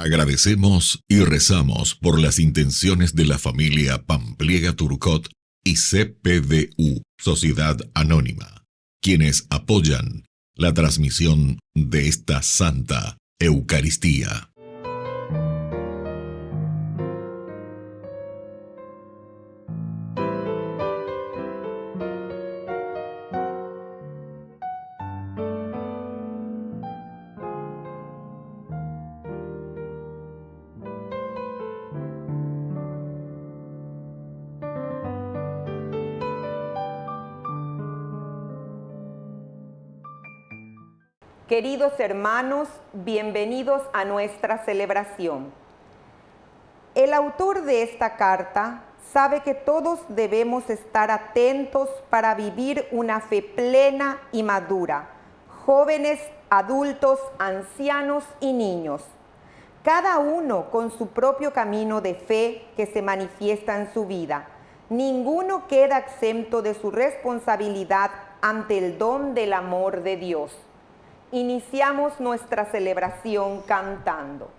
Agradecemos y rezamos por las intenciones de la familia Pampliega Turcot y CPDU, Sociedad Anónima, quienes apoyan la transmisión de esta Santa Eucaristía. Queridos hermanos, bienvenidos a nuestra celebración. El autor de esta carta sabe que todos debemos estar atentos para vivir una fe plena y madura, jóvenes, adultos, ancianos y niños, cada uno con su propio camino de fe que se manifiesta en su vida. Ninguno queda exento de su responsabilidad ante el don del amor de Dios. Iniciamos nuestra celebración cantando.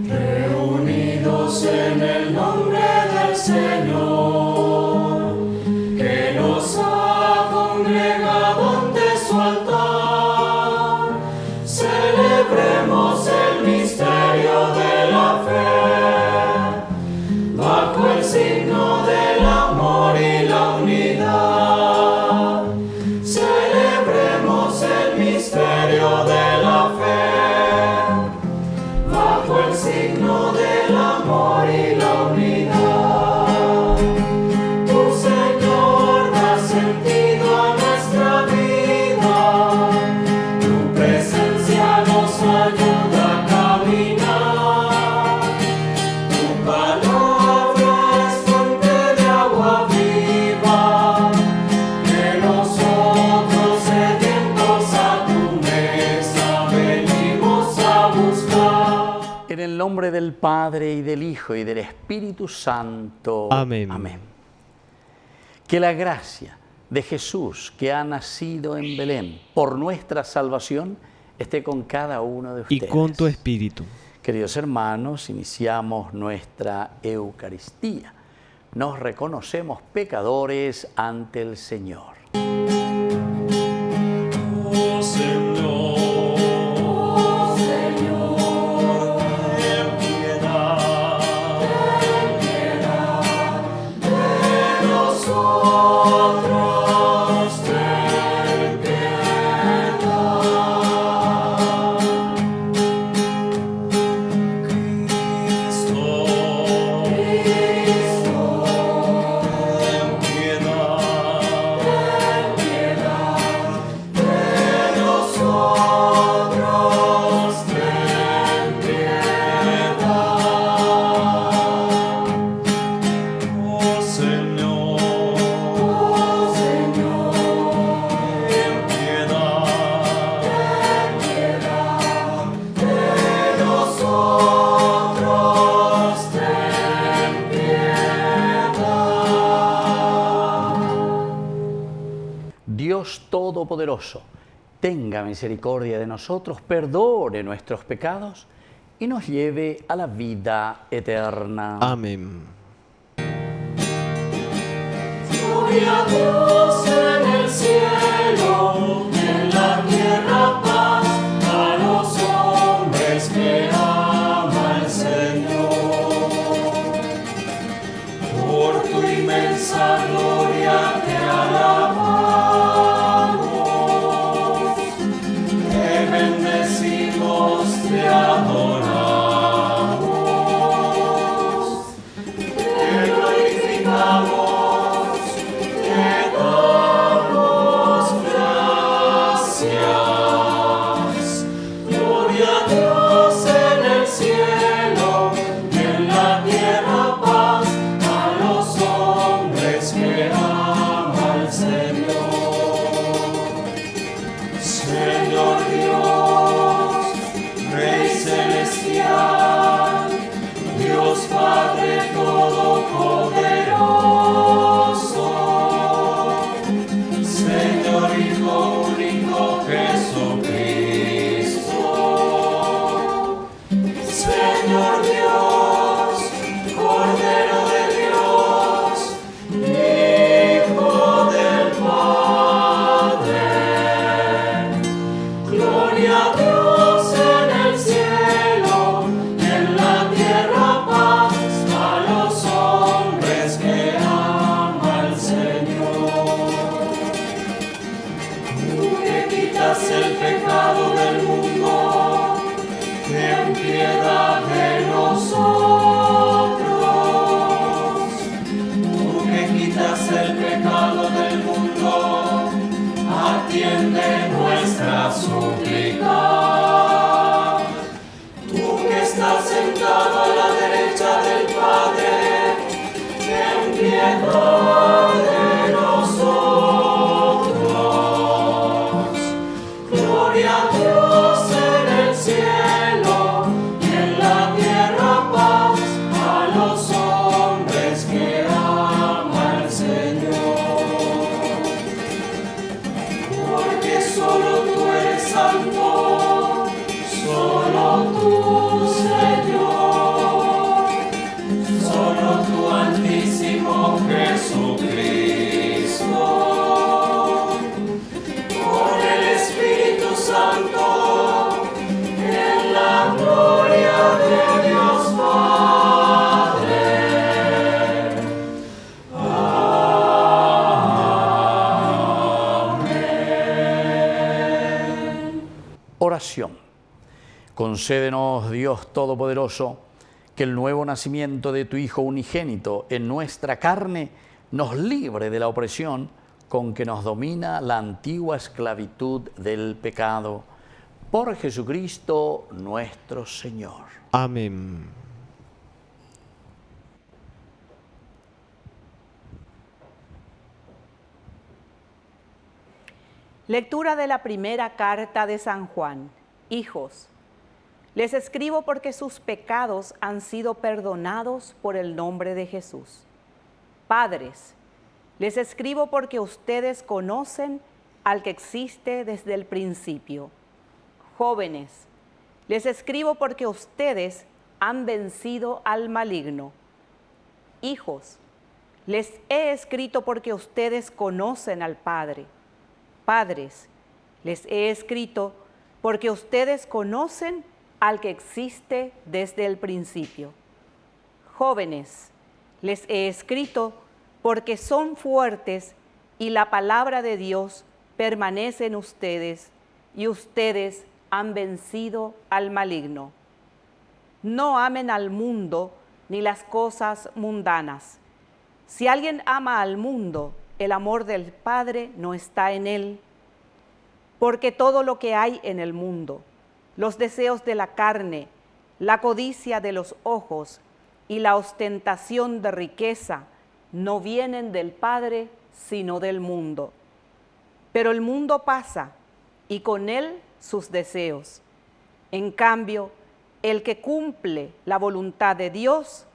Reunidos en el nombre del Señor, que nos ha congregado ante su altar, celebremos el misterio de la fe, bajo el signo del amor y la unidad. De la fe, bajo el signo del amor y la unidad. Tu Señor da sentido a nuestra vida, tu presencia nos ayuda a caminar, tu palabra es fuente de agua viva, que nosotros sedientos a tu mesa venimos a buscar. En el nombre del Padre, y del Hijo, y del Espíritu Santo. Amén. Amén. Que la gracia de Jesús, que ha nacido en Belén por nuestra salvación, esté con cada uno de ustedes. Y con tu espíritu. Queridos hermanos, iniciamos nuestra Eucaristía. Nos reconocemos pecadores ante el Señor. Oh Señor, ten piedad de nosotros, ten piedad. Cristo, ten piedad de nosotros, ten piedad. Oh Señor, ten piedad de nosotros, ten piedad. Dios Todopoderoso, tenga misericordia de nosotros, perdone nuestros pecados y nos lleve a la vida eterna. Amén. Gloria a Dios en el cielo, en la tierra paz, a los hombres que ama el Señor. Por tu inmensa gloria te alabamos, te bendecimos, te adoramos, te glorificamos, te damos gracias. Gloria a Dios en el cielo, y en la tierra paz, a los hombres que ama el Señor. Señor Dios, Rey celestial, piedad de nosotros. Tú que quitas el pecado del mundo, atiende nuestra súplica. Tú que estás sentado a la derecha del Padre, ten piedad de nosotros. Gloria a Dios en el cielo y en la tierra paz a los hombres que ama el Señor. Porque solo tú eres santo, solo tú, Señor, solo tú, Altísimo Jesucristo, con el Espíritu Santo, en la gloria de Dios Padre. Amén. Oración. Concédenos, Dios Todopoderoso, que el nuevo nacimiento de tu Hijo unigénito en nuestra carne nos libre de la opresión con que nos domina la antigua esclavitud del pecado. Por Jesucristo nuestro Señor. Amén. Lectura de la primera carta de San Juan. Hijos, les escribo porque sus pecados han sido perdonados por el nombre de Jesús. Padres, les escribo porque ustedes conocen al que existe desde el principio. Jóvenes, les escribo porque ustedes han vencido al maligno. Hijos, les he escrito porque ustedes conocen al Padre. Padres, les he escrito porque ustedes conocen al que existe desde el principio. Jóvenes, les he escrito porque son fuertes y la palabra de Dios permanece en ustedes y ustedes han vencido al maligno. No amen al mundo ni las cosas mundanas. Si alguien ama al mundo, el amor del Padre no está en él. Porque todo lo que hay en el mundo, los deseos de la carne, la codicia de los ojos y la ostentación de riqueza, no vienen del Padre, sino del mundo. Pero el mundo pasa, y con él sus deseos. En cambio, el que cumple la voluntad de Dios,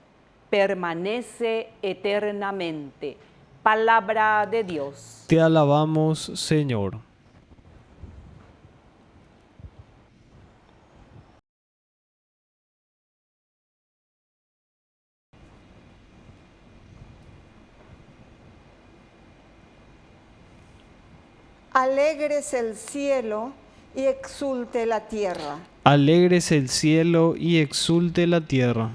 permanece eternamente. Palabra de Dios. Te alabamos, Señor. Alégrese el cielo y exulte la tierra. Alégrese el cielo y exulte la tierra.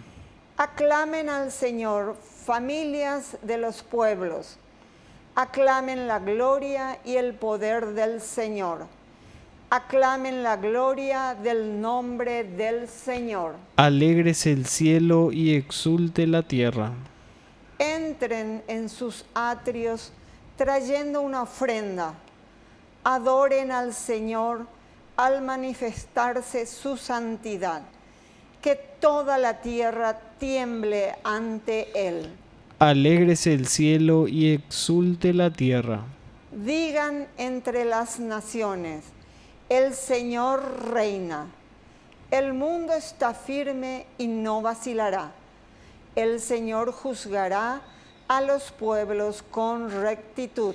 Aclamen al Señor, familias de los pueblos. Aclamen la gloria y el poder del Señor. Aclamen la gloria del nombre del Señor. Alégrese el cielo y exulte la tierra. Entren en sus atrios trayendo una ofrenda. Adoren al Señor al manifestarse su santidad. Que toda la tierra tiemble ante Él. Alégrese el cielo y exulte la tierra. Digan entre las naciones, el Señor reina. El mundo está firme y no vacilará. El Señor juzgará a los pueblos con rectitud.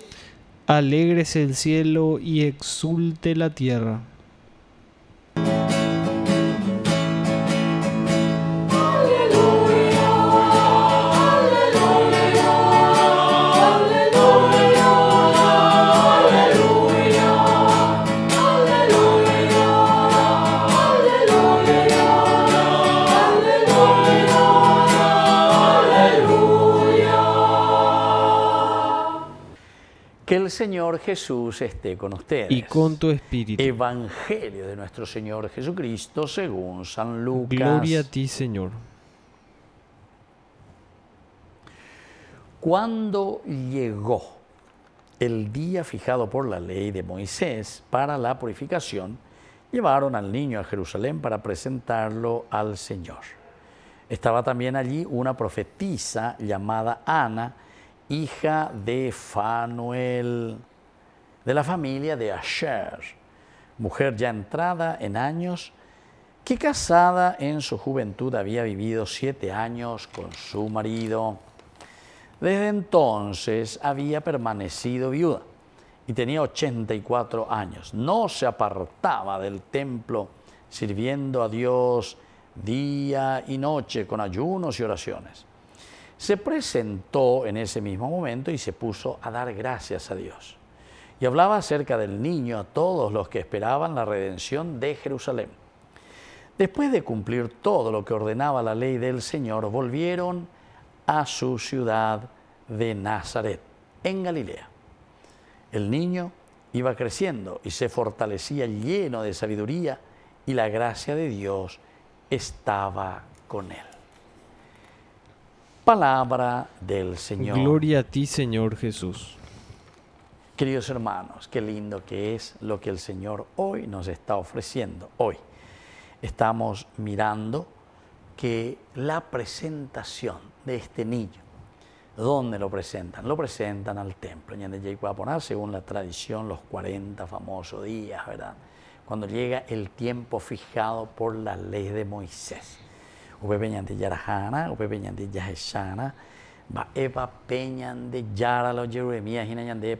Alégrese el cielo y exulte la tierra. Que el Señor Jesús esté con ustedes. Y con tu espíritu. Evangelio de nuestro Señor Jesucristo según San Lucas. Gloria a ti, Señor. Cuando llegó el día fijado por la ley de Moisés para la purificación, llevaron al niño a Jerusalén para presentarlo al Señor. Estaba también allí una profetisa llamada Ana, hija de Fanuel, de la familia de Asher, mujer ya entrada en años, que casada en su juventud había vivido 7 años con su marido. Desde entonces había permanecido viuda y tenía 84 años. No se apartaba del templo, sirviendo a Dios día y noche con ayunos y oraciones. Se presentó en ese mismo momento y se puso a dar gracias a Dios. Y hablaba acerca del niño a todos los que esperaban la redención de Jerusalén. Después de cumplir todo lo que ordenaba la ley del Señor, volvieron a su ciudad de Nazaret, en Galilea. El niño iba creciendo y se fortalecía lleno de sabiduría, y la gracia de Dios estaba con él. Palabra del Señor. Gloria a ti, Señor Jesús. Queridos hermanos, qué lindo que es lo que el Señor hoy nos está ofreciendo. Hoy estamos mirando que la presentación de este niño, ¿dónde lo presentan? Lo presentan al templo. Según la tradición, los 40 famosos días, ¿verdad? Cuando llega el tiempo fijado por la ley de Moisés.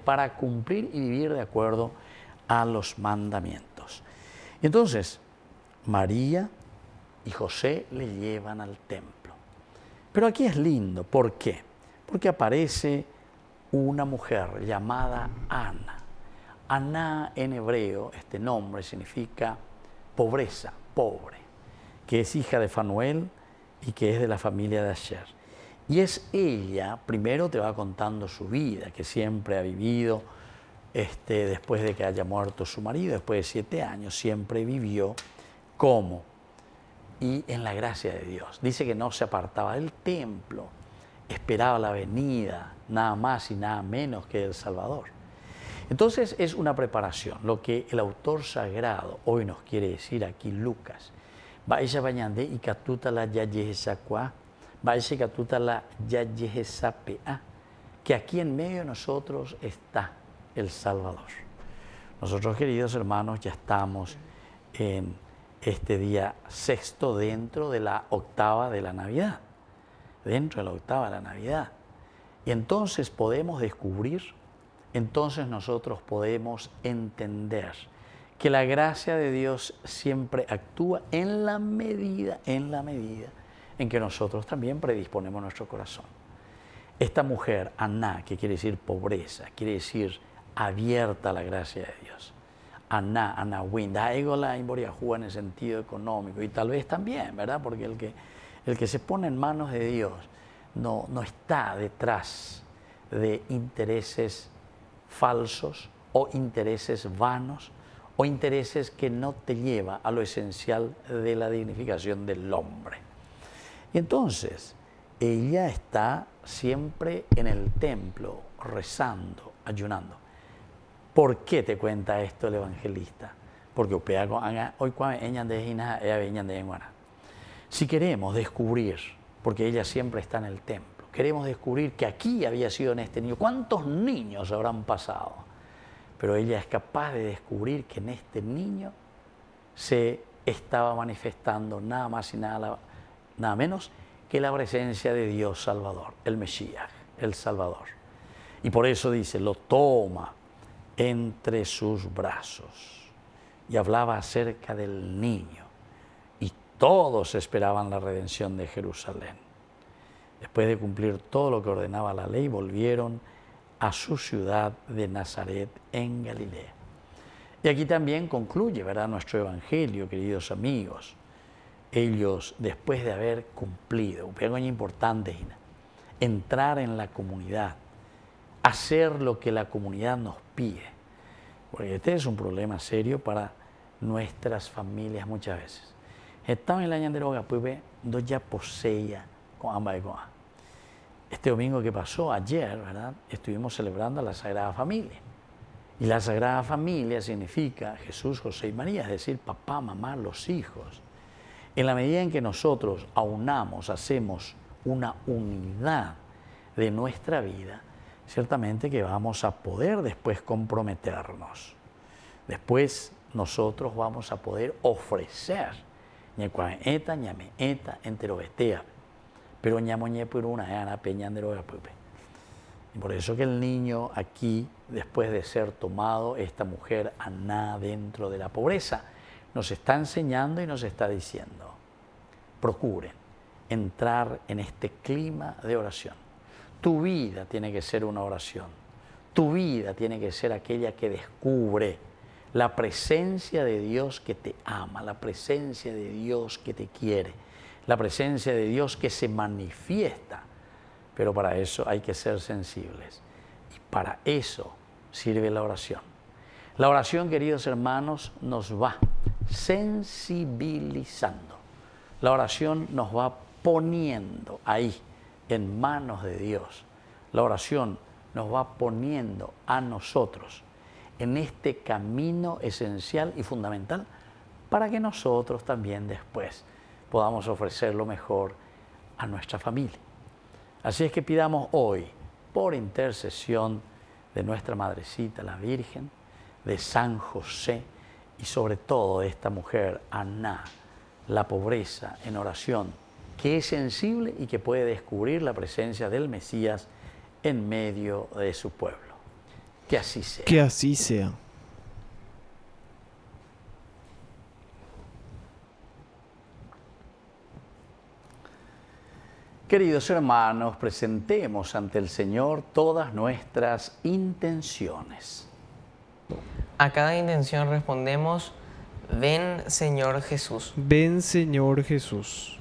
Para cumplir y vivir de acuerdo a los mandamientos. Y entonces, María y José le llevan al templo. Pero aquí es lindo, ¿por qué? Porque aparece una mujer llamada Ana. Ana en hebreo, este nombre significa pobreza, pobre, que es hija de Fanuel y que es de la familia de Asher. Y es ella, primero te va contando su vida, que siempre ha vivido, después de que haya muerto su marido, después de 7 años, siempre vivió como y en la gracia de Dios. Dice que no se apartaba del templo, esperaba la venida, nada más y nada menos que del Salvador. Entonces es una preparación, lo que el autor sagrado hoy nos quiere decir aquí, Lucas. Que aquí en medio de nosotros está el Salvador. Nosotros, queridos hermanos, ya estamos en este día 6º dentro de la octava de la Navidad. Dentro de la octava de la Navidad. Y entonces podemos descubrir, entonces nosotros podemos entender que la gracia de Dios siempre actúa en la medida en que nosotros también predisponemos nuestro corazón. Esta mujer, Aná, que quiere decir pobreza, quiere decir abierta a la gracia de Dios. Aná, Anawin, Daegola Imboriajúa en el sentido económico y tal vez también, ¿verdad? Porque el que se pone en manos de Dios no está detrás de intereses falsos o intereses vanos o intereses que no te lleva a lo esencial de la dignificación del hombre. Y entonces, ella está siempre en el templo, rezando, ayunando. ¿Por qué te cuenta esto el evangelista? Porque si queremos descubrir, porque ella siempre está en el templo, queremos descubrir que aquí había sido en este niño, ¿cuántos niños habrán pasado? Pero ella es capaz de descubrir que en este niño se estaba manifestando nada más y nada menos que la presencia de Dios Salvador, el Mesías, el Salvador. Y por eso dice, lo toma entre sus brazos. Y hablaba acerca del niño. Y todos esperaban la redención de Jerusalén. Después de cumplir todo lo que ordenaba la ley, volvieron a su ciudad de Nazaret en Galilea. Y aquí también concluye, ¿verdad?, nuestro evangelio, queridos amigos. Ellos, después de haber cumplido, un pequeño importante, entrar en la comunidad, hacer lo que la comunidad nos pide. Porque este es un problema serio para nuestras familias muchas veces. Estamos en la ñanderoga, pues ve, dos ya poseía con ambas y con A. Este domingo que pasó, ayer, ¿verdad? Estuvimos celebrando la Sagrada Familia. Y la Sagrada Familia significa Jesús, José y María, es decir, papá, mamá, los hijos. En la medida en que nosotros aunamos, hacemos una unidad de nuestra vida, ciertamente que vamos a poder después comprometernos. Después nosotros vamos a poder ofrecer. Ñecuaeta, ñameeta, enterobetea. Pero ñamoñe por una ana peñandero pupe. Y por eso que el niño aquí, después de ser tomado, esta mujer aná dentro de la pobreza, nos está enseñando y nos está diciendo, procuren entrar en este clima de oración. Tu vida tiene que ser una oración. Tu vida tiene que ser aquella que descubre la presencia de Dios que te ama, la presencia de Dios que te quiere, la presencia de Dios que se manifiesta. Pero para eso hay que ser sensibles. Y para eso sirve la oración. La oración, queridos hermanos, nos va sensibilizando. La oración nos va poniendo ahí, en manos de Dios. La oración nos va poniendo a nosotros en este camino esencial y fundamental para que nosotros también después podamos ofrecer lo mejor a nuestra familia. Así es que pidamos hoy, por intercesión de nuestra Madrecita, la Virgen, de San José y sobre todo de esta mujer, Aná, la pobreza en oración, que es sensible y que puede descubrir la presencia del Mesías en medio de su pueblo. Que así sea. Que así sea. Queridos hermanos, presentemos ante el Señor todas nuestras intenciones. A cada intención respondemos, ven Señor Jesús. Ven, Señor Jesús.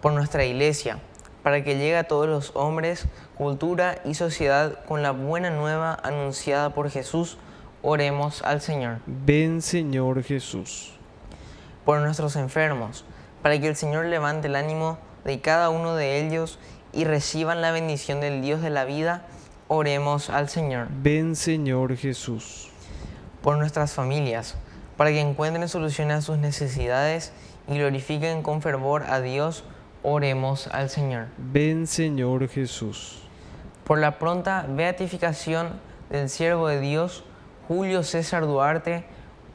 Por nuestra Iglesia, para que llegue a todos los hombres, cultura y sociedad con la buena nueva anunciada por Jesús, oremos al Señor. Ven, Señor Jesús. Por nuestros enfermos, para que el Señor levante el ánimo de cada uno de ellos y reciban la bendición del Dios de la vida, oremos al Señor. Ven, Señor Jesús. Por nuestras familias, para que encuentren soluciones a sus necesidades y glorifiquen con fervor a Dios, oremos al Señor. Ven, Señor Jesús. Por la pronta beatificación del siervo de Dios, Julio César Duarte,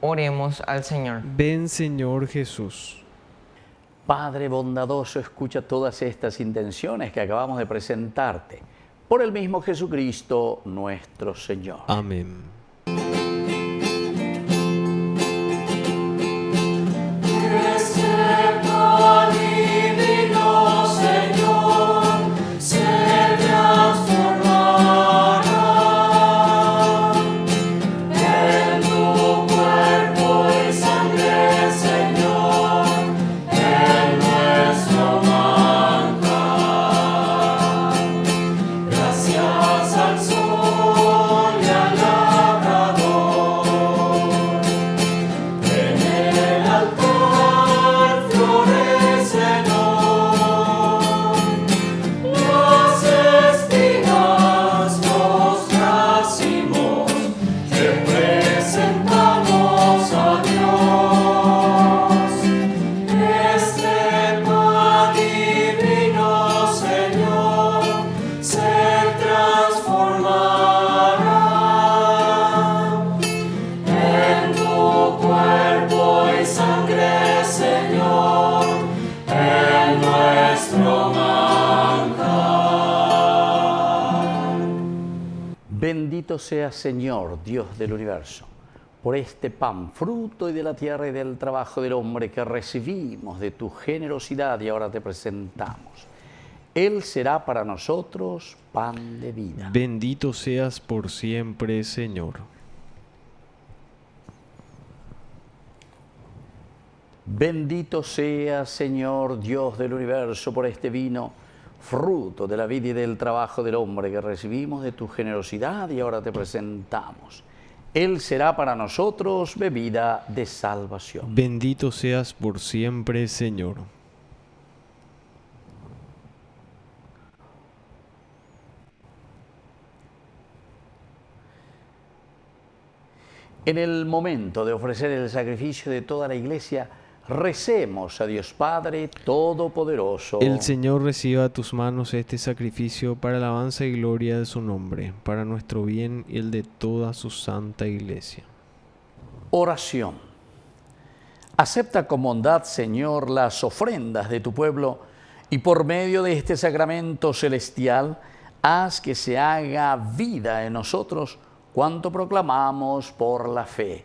oremos al Señor. Ven, Señor Jesús. Padre bondadoso, escucha todas estas intenciones que acabamos de presentarte. Por el mismo Jesucristo nuestro Señor. Amén. Bendito sea, Señor, Dios del universo, por este pan, fruto y de la tierra y del trabajo del hombre que recibimos de tu generosidad y ahora te presentamos. Él será para nosotros pan de vida. Bendito seas por siempre, Señor. Bendito sea, Señor, Dios del universo, por este vino, fruto de la vida y del trabajo del hombre que recibimos de tu generosidad y ahora te presentamos. Él será para nosotros bebida de salvación. Bendito seas por siempre, Señor. En el momento de ofrecer el sacrificio de toda la Iglesia, recemos a Dios Padre Todopoderoso. El Señor reciba a tus manos este sacrificio para alabanza y gloria de su nombre, para nuestro bien y el de toda su santa Iglesia. Oración. Acepta con bondad, Señor, las ofrendas de tu pueblo y por medio de este sacramento celestial, haz que se haga vida en nosotros cuanto proclamamos por la fe.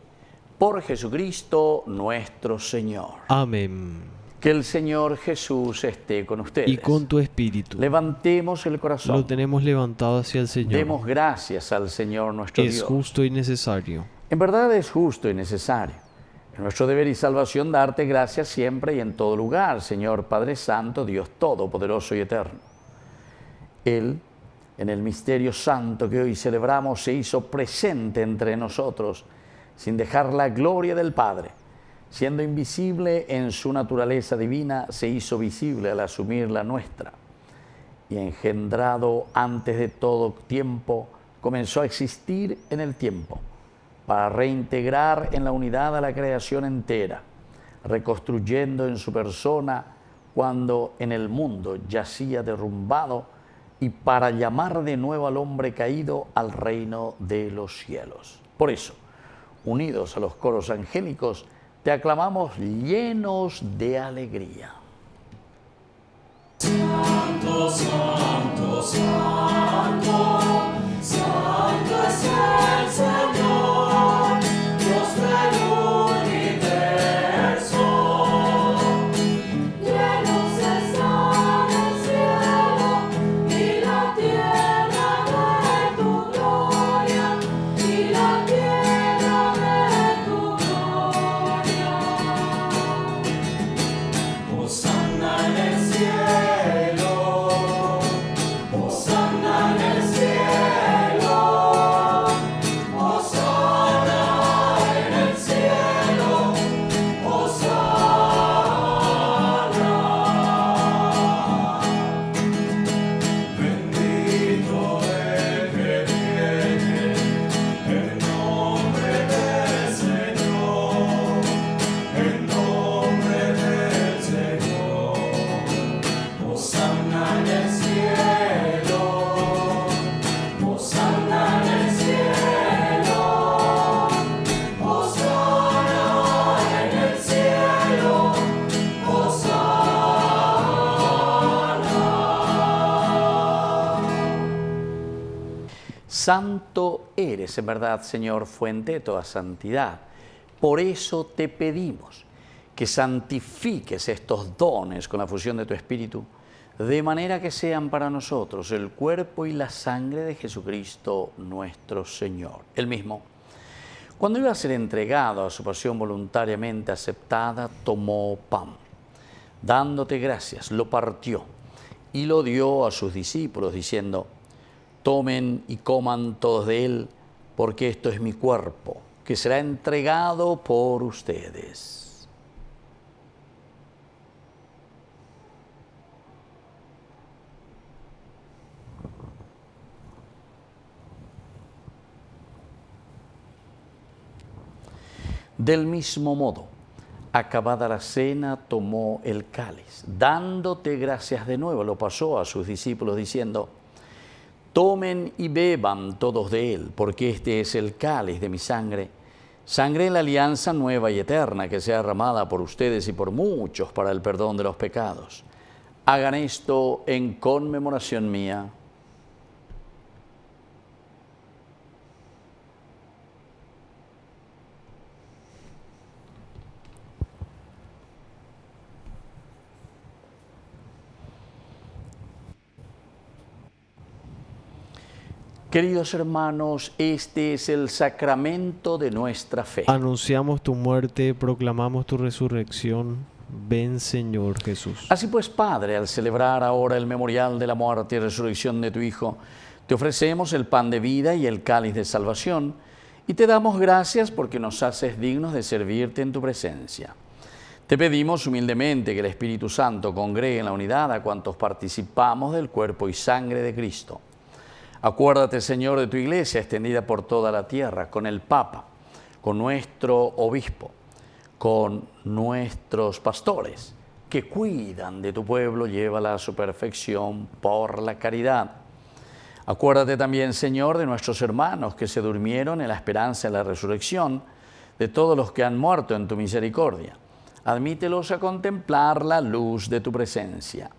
Por Jesucristo nuestro Señor. Amén. Que el Señor Jesús esté con ustedes. Y con tu espíritu. Levantemos el corazón. Lo tenemos levantado hacia el Señor. Demos gracias al Señor nuestro Dios. Es justo y necesario. En verdad es justo y necesario. Es nuestro deber y salvación darte gracias siempre y en todo lugar, Señor Padre Santo, Dios Todopoderoso y Eterno. Él, en el misterio santo que hoy celebramos, se hizo presente entre nosotros, sin dejar la gloria del Padre. Siendo invisible en su naturaleza divina, se hizo visible al asumir la nuestra. Y engendrado antes de todo tiempo, comenzó a existir en el tiempo, para reintegrar en la unidad a la creación entera, reconstruyendo en su persona cuando en el mundo yacía derrumbado, y para llamar de nuevo al hombre caído al reino de los cielos. Por eso, unidos a los coros angélicos, te aclamamos llenos de alegría. Santo, santo, santo, santo es el Señor, Dios del universo. Llenos están el cielo y la tierra de tu gloria, y la tierra de tu gloria. Hosanna en el cielo, Hosanna en el cielo, Hosanna en el cielo, Hosanna. Bendito el que viene en nombre del Señor, en nombre del Señor. Hosanna en el cielo, Hosanna en el cielo, Hosanna en el cielo, Hosanna. Santo eres, en verdad, Señor, fuente de toda santidad. Por eso te pedimos que santifiques estos dones con la fusión de tu Espíritu, de manera que sean para nosotros el cuerpo y la sangre de Jesucristo nuestro Señor. Él mismo, cuando iba a ser entregado a su pasión voluntariamente aceptada, tomó pan. Dándote gracias, lo partió y lo dio a sus discípulos, diciendo: tomen y coman todos de él, porque esto es mi cuerpo, que será entregado por ustedes. Del mismo modo, acabada la cena, tomó el cáliz. Dándote gracias de nuevo, lo pasó a sus discípulos, diciendo: tomen y beban todos de él, porque este es el cáliz de mi sangre, sangre de la alianza nueva y eterna, que sea derramada por ustedes y por muchos para el perdón de los pecados. Hagan esto en conmemoración mía. Queridos hermanos, este es el sacramento de nuestra fe. Anunciamos tu muerte, proclamamos tu resurrección. Ven, Señor Jesús. Así pues, Padre, al celebrar ahora el memorial de la muerte y resurrección de tu Hijo, te ofrecemos el pan de vida y el cáliz de salvación, y te damos gracias porque nos haces dignos de servirte en tu presencia. Te pedimos humildemente que el Espíritu Santo congregue en la unidad a cuantos participamos del cuerpo y sangre de Cristo. Acuérdate, Señor, de tu Iglesia extendida por toda la tierra, con el Papa, con nuestro obispo, con nuestros pastores, que cuidan de tu pueblo, llévala a su perfección por la caridad. Acuérdate también, Señor, de nuestros hermanos que se durmieron en la esperanza de la resurrección, de todos los que han muerto en tu misericordia. Admítelos a contemplar la luz de tu presencia.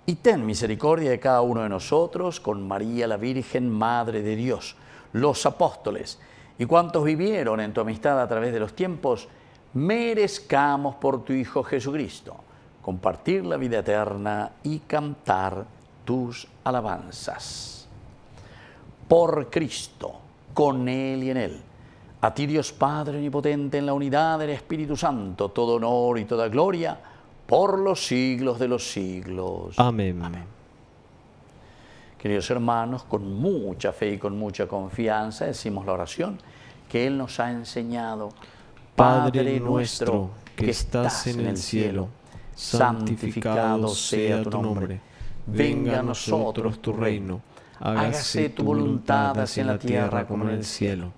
Y ten misericordia de cada uno de nosotros, con María la Virgen, Madre de Dios, los apóstoles, y cuantos vivieron en tu amistad a través de los tiempos, merezcamos por tu Hijo Jesucristo compartir la vida eterna y cantar tus alabanzas. Por Cristo, con Él y en Él, a ti Dios Padre Omnipotente, en la unidad del Espíritu Santo, todo honor y toda gloria, por los siglos de los siglos. Amén. Amén. Queridos hermanos, con mucha fe y con mucha confianza decimos la oración que Él nos ha enseñado. Padre nuestro, que estás en el cielo, santificado sea tu nombre. Venga a nosotros tu reino. Hágase tu voluntad así en la tierra como en el cielo.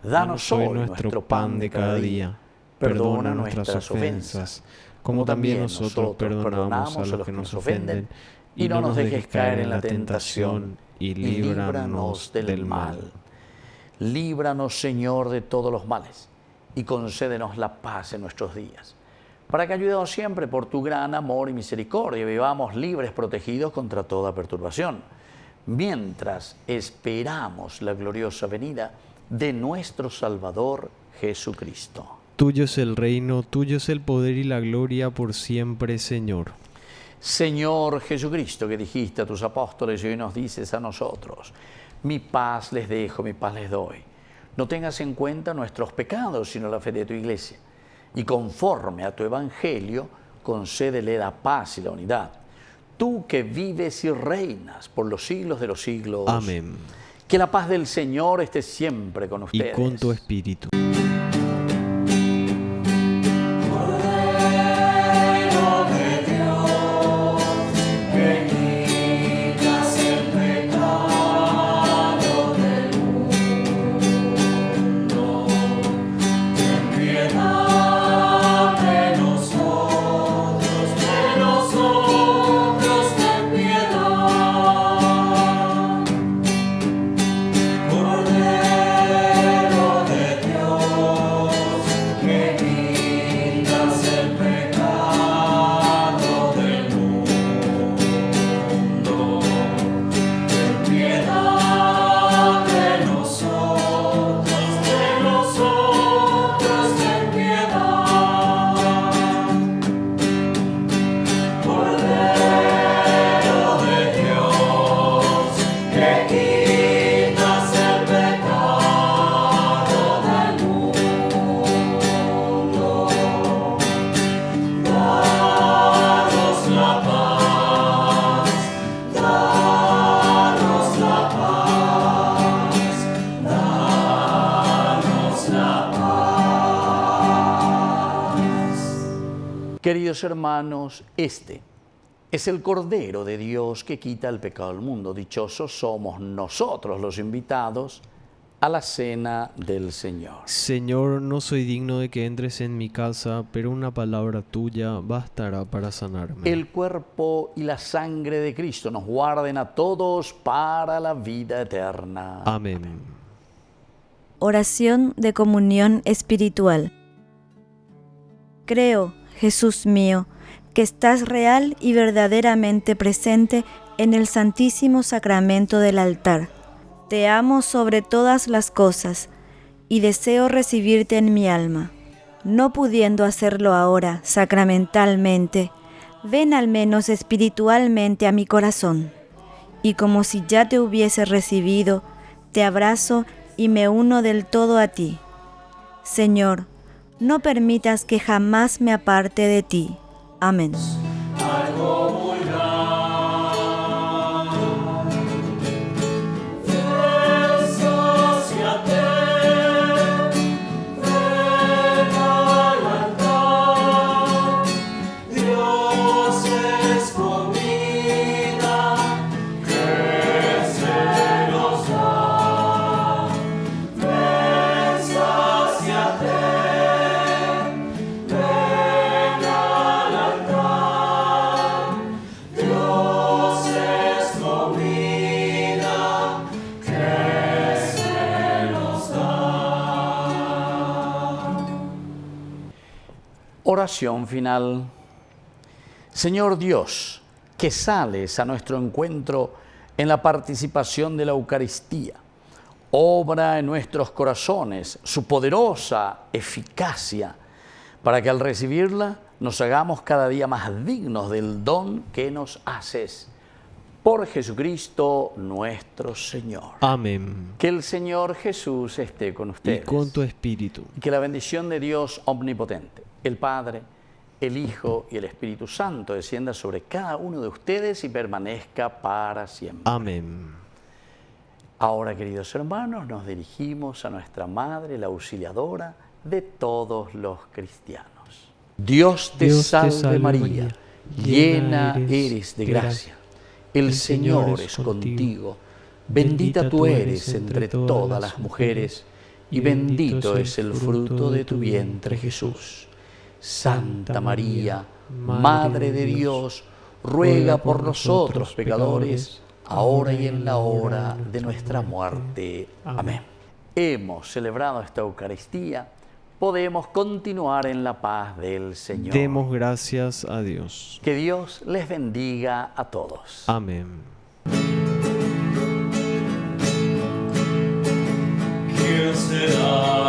Danos hoy nuestro pan de cada día. Perdona nuestras ofensas, como también nosotros perdonamos a los que nos ofenden. Y no nos dejes caer en la tentación, y líbranos del mal. Líbranos, Señor, de todos los males, y concédenos la paz en nuestros días, para que, ayudados siempre por tu gran amor y misericordia, vivamos libres, protegidos contra toda perturbación, mientras esperamos la gloriosa venida de nuestro Salvador Jesucristo. Tuyo es el reino, tuyo es el poder y la gloria por siempre, Señor. Señor Jesucristo, que dijiste a tus apóstoles y hoy nos dices a nosotros: mi paz les dejo, mi paz les doy. No tengas en cuenta nuestros pecados, sino la fe de tu Iglesia. Y conforme a tu Evangelio, concédele la paz y la unidad. Tú que vives y reinas por los siglos de los siglos. Amén. Que la paz del Señor esté siempre con ustedes. Y con tu espíritu. Queridos hermanos, este es el Cordero de Dios que quita el pecado del mundo. Dichosos somos nosotros los invitados a la cena del Señor. Señor, no soy digno de que entres en mi casa, pero una palabra tuya bastará para sanarme. El cuerpo y la sangre de Cristo nos guarden a todos para la vida eterna. Amén. Oración de comunión espiritual. Creo, Jesús mío, que estás real y verdaderamente presente en el Santísimo Sacramento del altar. Te amo sobre todas las cosas y deseo recibirte en mi alma. No pudiendo hacerlo ahora sacramentalmente, ven al menos espiritualmente a mi corazón. Y como si ya te hubiese recibido, te abrazo y me uno del todo a ti. Señor, no permitas que jamás me aparte de ti. Amén. Oración final. Señor Dios, que sales a nuestro encuentro en la participación de la Eucaristía, obra en nuestros corazones su poderosa eficacia, para que al recibirla nos hagamos cada día más dignos del don que nos haces. Por Jesucristo nuestro Señor. Amén. Que el Señor Jesús esté con ustedes. Y con tu espíritu. Y que la bendición de Dios omnipotente, el Padre, el Hijo y el Espíritu Santo descienda sobre cada uno de ustedes y permanezca para siempre. Amén. Ahora, queridos hermanos, nos dirigimos a nuestra Madre, la auxiliadora de todos los cristianos. Dios te salve María, llena eres de gracia. El Señor es contigo. Bendita tú eres entre todas las mujeres, y bendito es el fruto de tu vientre, Jesús. Santa María, Madre de Dios, ruega por nosotros pecadores, ahora y en la hora de nuestra muerte. Amén. Hemos celebrado esta Eucaristía, podemos continuar en la paz del Señor. Demos gracias a Dios. Que Dios les bendiga a todos. Amén. ¿Quién será?